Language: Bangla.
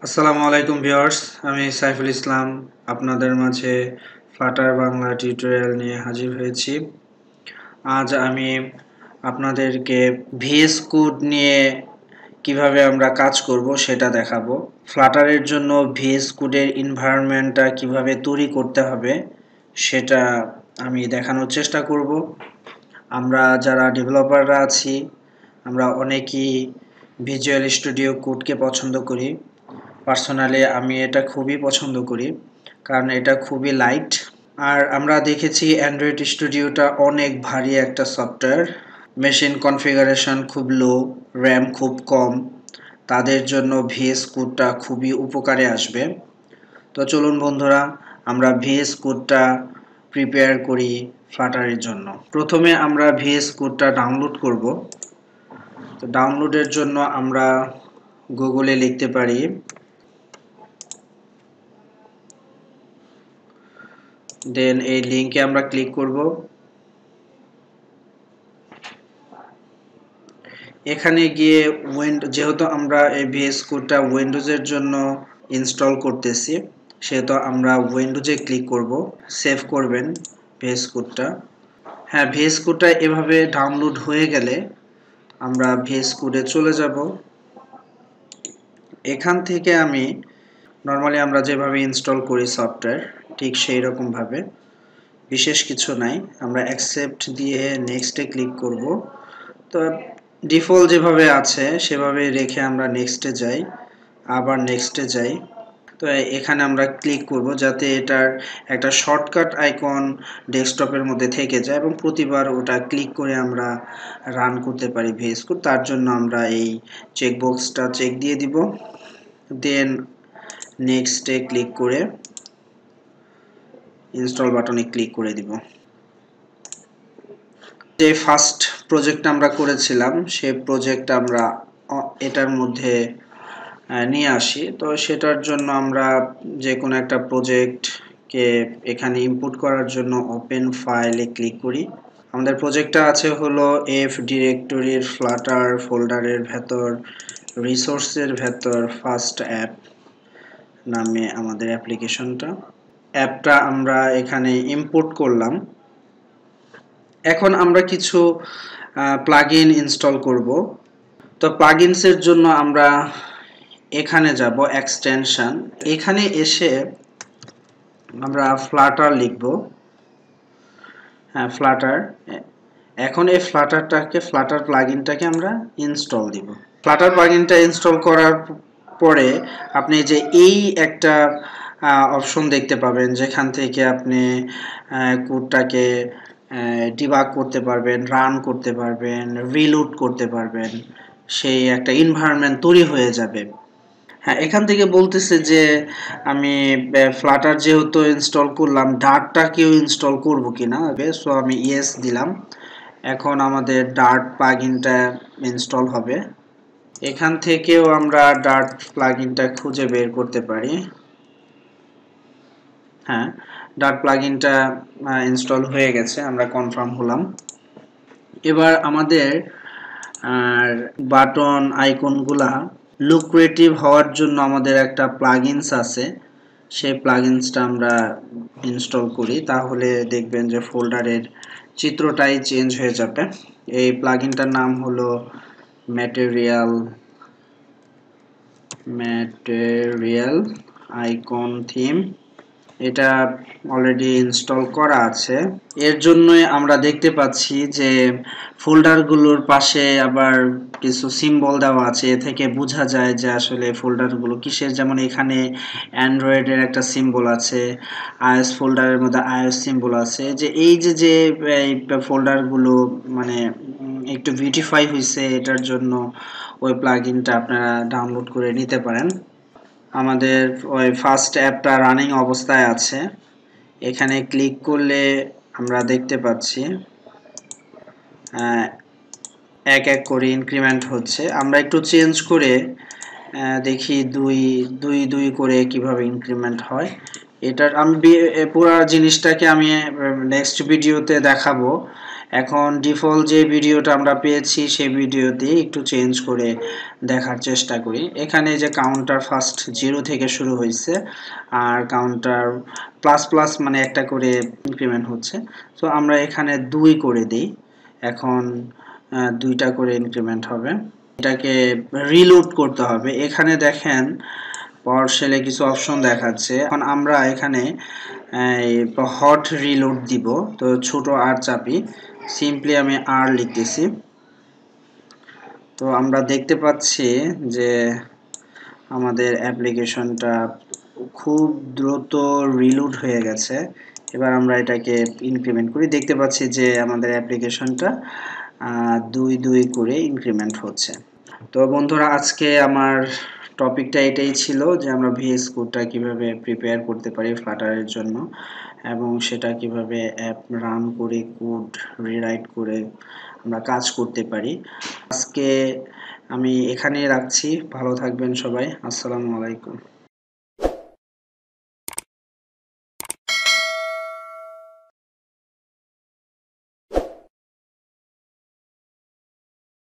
আসসালামু আলাইকুম ভিউয়ার্স, আমি সাইফুল ইসলাম আপনাদের মাঝে ফ্লাটার বাংলা টিউটোরিয়াল নিয়ে হাজির হয়েছি। আজ আমি আপনাদেরকে ভিএস কোড নিয়ে কিভাবে আমরা কাজ করব সেটা দেখাবো। ফ্লাটারের জন্য ভিএস কোডের এনভায়রনমেন্টটা কিভাবে তৈরি করতে হবে সেটা আমি দেখানোর চেষ্টা করব। আমরা যারা ডেভেলপাররা আছি আমরা অনেকেই ভিজুয়াল স্টুডিও কোডকে পছন্দ করি। পার্সোনালি আমি এটা খুবই পছন্দ করি কারণ এটা খুবই লাইট। আর আমরা দেখেছি অ্যান্ড্রয়েড স্টুডিওটা অনেক ভারী একটা সফটওয়্যার, মেশিন কনফিগারেশন খুব লো, র্যাম খুব কম, তাদের জন্য ভিএস কোডটা খুবই উপকারে আসবে। তো চলুন বন্ধুরা, আমরা ভিএস কোডটা প্রিপেয়ার করি ফ্লাটারের জন্য। প্রথমে আমরা ভিএস কোডটা ডাউনলোড করব। তো ডাউনলোডের জন্য আমরা গুগলে লিখতে পারি দেন এই লিংকে আমরা ক্লিক করব। এখানে গিয়ে যেহেতু আমরা এই ভিএস কোডটা উইন্ডোজের জন্য ইনস্টল করতেছি সেহেতু আমরা উইন্ডোজে ক্লিক করব। সেভ করবেন ভিএস কোডটা। হ্যাঁ, ভিএস কোডটা এভাবে ডাউনলোড হয়ে গেলে আমরা ভিএস কোডে চলে যাব। এখান থেকে আমি নর্মালি আমরা যেভাবে ইনস্টল করি সফটওয়্যার ঠিক সেই রকম ভাবে, বিশেষ কিছু নাই, আমরা অ্যাকসেপ্ট দিয়ে নেক্সটে ক্লিক করব। তো ডিফল্ট যেভাবে আছে সেভাবে রেখে আমরা নেক্সটে যাই, আবার নেক্সটে যাই। তো এখানে আমরা ক্লিক করব যাতে এটার একটা শর্টকাট আইকন ডেস্কটপের মধ্যে থেকে যায় এবং প্রতিবার ওটা ক্লিক করে আমরা রান করতে পারি ভিএস কোড। তার জন্য আমরা এই চেকবক্সটা চেক দিয়ে দিব, দেন নেক্সটে ক্লিক করে ইনস্টল বাটনে ক্লিক করে দিব। যে ফার্স্ট প্রজেক্ট আমরা করেছিলাম সেই প্রজেক্ট আমরা এটার মধ্যে নিয়ে আসি। তো সেটার জন্য আমরা যে কোনো একটা প্রজেক্টকে এখানে ইম্পোর্ট করার জন্য ওপেন ফাইলে ক্লিক করি। আমাদের প্রজেক্টটা আছে হলো এফ ডিরেক্টরির ফ্লাটার ফোল্ডারের ভেতর রিসোর্সের ভেতর ফার্স্ট অ্যাপ নামে আমাদের অ্যাপ্লিকেশনটা। অ্যাপটা আমরা এখানে ইম্পোর্ট করলাম। এখন আমরা কিছু প্লাগইন ইনস্টল করব। তো প্লাগইনসের জন্য আমরা এখানে যাব এক্সটেনশন, এখানে এসে আমরা ফ্লাটার লিখব। হ্যাঁ, ফ্লাটার। এখন এই ফ্লাটার প্লাগইনটাকে আমরা ইনস্টল দিব। ফ্লাটার প্লাগইনটা ইনস্টল করার পরে আপনি যে এই একটা অপশন দেখতে পাবেন যেখান থেকে আপনি কোডটাকে ডিবাগ করতে পারবেন, রান করতে পারবেন, রিলোড করতে পারবেন, সেই একটা এনভায়রনমেন্ট তৈরি হয়ে যাবে। হ্যাঁ, এখান থেকে বলতেছে যে আমি ফ্লাটার যেহেতু ইনস্টল করলাম ডার্টটাকেও ইনস্টল করব কিনা, সো আমি ইয়েস দিলাম। এখন আমাদের ডার্ট প্লাগইনটা ইনস্টল হবে। এখান থেকেও আমরা ডার্ট প্লাগইনটা খুঁজে বের করতে পারি। হ্যাঁ, ডার্ট প্লাগইনটা ইনস্টল হয়ে গেছে, আমরা কনফার্ম হলাম। এবার আমাদের বাটন আইকনগুলা লুক্রেটিভ হওয়ার জন্য আমাদের একটা প্লাগইনস আছে, সেই প্লাগইনসটা আমরা ইনস্টল করি, তাহলে দেখবেন যে ফোল্ডারের চিত্রটাই চেঞ্জ হয়ে যাবে। এই প্লাগইনটার নাম হলো ম্যাটেরিয়াল আইকন থিম। এটা অলরেডি ইনস্টল করা আছে। এর জন্যই আমরা দেখতে পাচ্ছি যে ফোল্ডারগুলোর পাশে আবার কিছু সিম্বল দেওয়া আছে, এ থেকে বোঝা যায় যে আসলে ফোল্ডারগুলো কিসের। যেমন এখানে অ্যান্ড্রয়েডের একটা সিম্বল আছে, আইওএস ফোল্ডারের মধ্যে আইওএস সিম্বল আছে। যে এই যে এই ফোল্ডারগুলো মানে একটু বিউটিফাই হয়েছে, এটার জন্য ওই প্লাগইনটা আপনারা ডাউনলোড করে নিতে পারেন। আমাদের ওই ফার্স্ট অ্যাপটা রানিং অবস্থায় আছে। এখানে ক্লিক করলে আমরা দেখতে পাচ্ছি এক এক করে ইনক্রিমেন্ট হচ্ছে। আমরা একটু চেঞ্জ করে দেখি দুই করে কিভাবে ইনক্রিমেন্ট হয়। এটার আমি পুরো জিনিসটাকে আমি নেক্সট ভিডিওতে দেখাবো। এখন ডিফল্ট যে ভিডিওটা আমরা পেয়েছি সেই ভিডিওতে একটু চেঞ্জ করে দেখার চেষ্টা করি। এখানে যে কাউন্টার ফার্স্ট 0 থেকে শুরু হয়েছে আর কাউন্টার প্লাস প্লাস মানে একটা করে ইনক্রিমেন্ট হচ্ছে। তো আমরা এখানে 2 করে দিই। এখন 2টা করে ইনক্রিমেন্ট হবে। এটাকে রিলোড করতে হবে। এখানে দেখেন পাওয়ারশেলে কিছু অপশন দেখাচ্ছে। এখন আমরা এখানে হট রিলোড দিব। তো ছোট আর চাপি, সিম্পলি আমি আর লিখতেছি। তো আমরা দেখতে পাচ্ছি যে আমাদের অ্যাপ্লিকেশনটা খুব দ্রুত রিলোড হয়ে গেছে। এবার আমরা এটাকে ইনক্রিমেন্ট করি, দেখতে পাচ্ছি যে আমাদের অ্যাপ্লিকেশনটা 2 করে ইনক্রিমেন্ট হচ্ছে। তো বন্ধুরা, আজকে আমার টপিকটা এটাই ছিল যে আমরা ভিএস কোডটা কিভাবে প্রিপেয়ার করতে পারি ফ্লাটারের জন্য এবং সেটা কিভাবে অ্যাপ রান করে কোড রিরাইট করে আমরা কাজ করতে পারি। আজকে আমি এখানেই রাখছি। ভালো থাকবেন সবাই। আসসালামু আলাইকুম।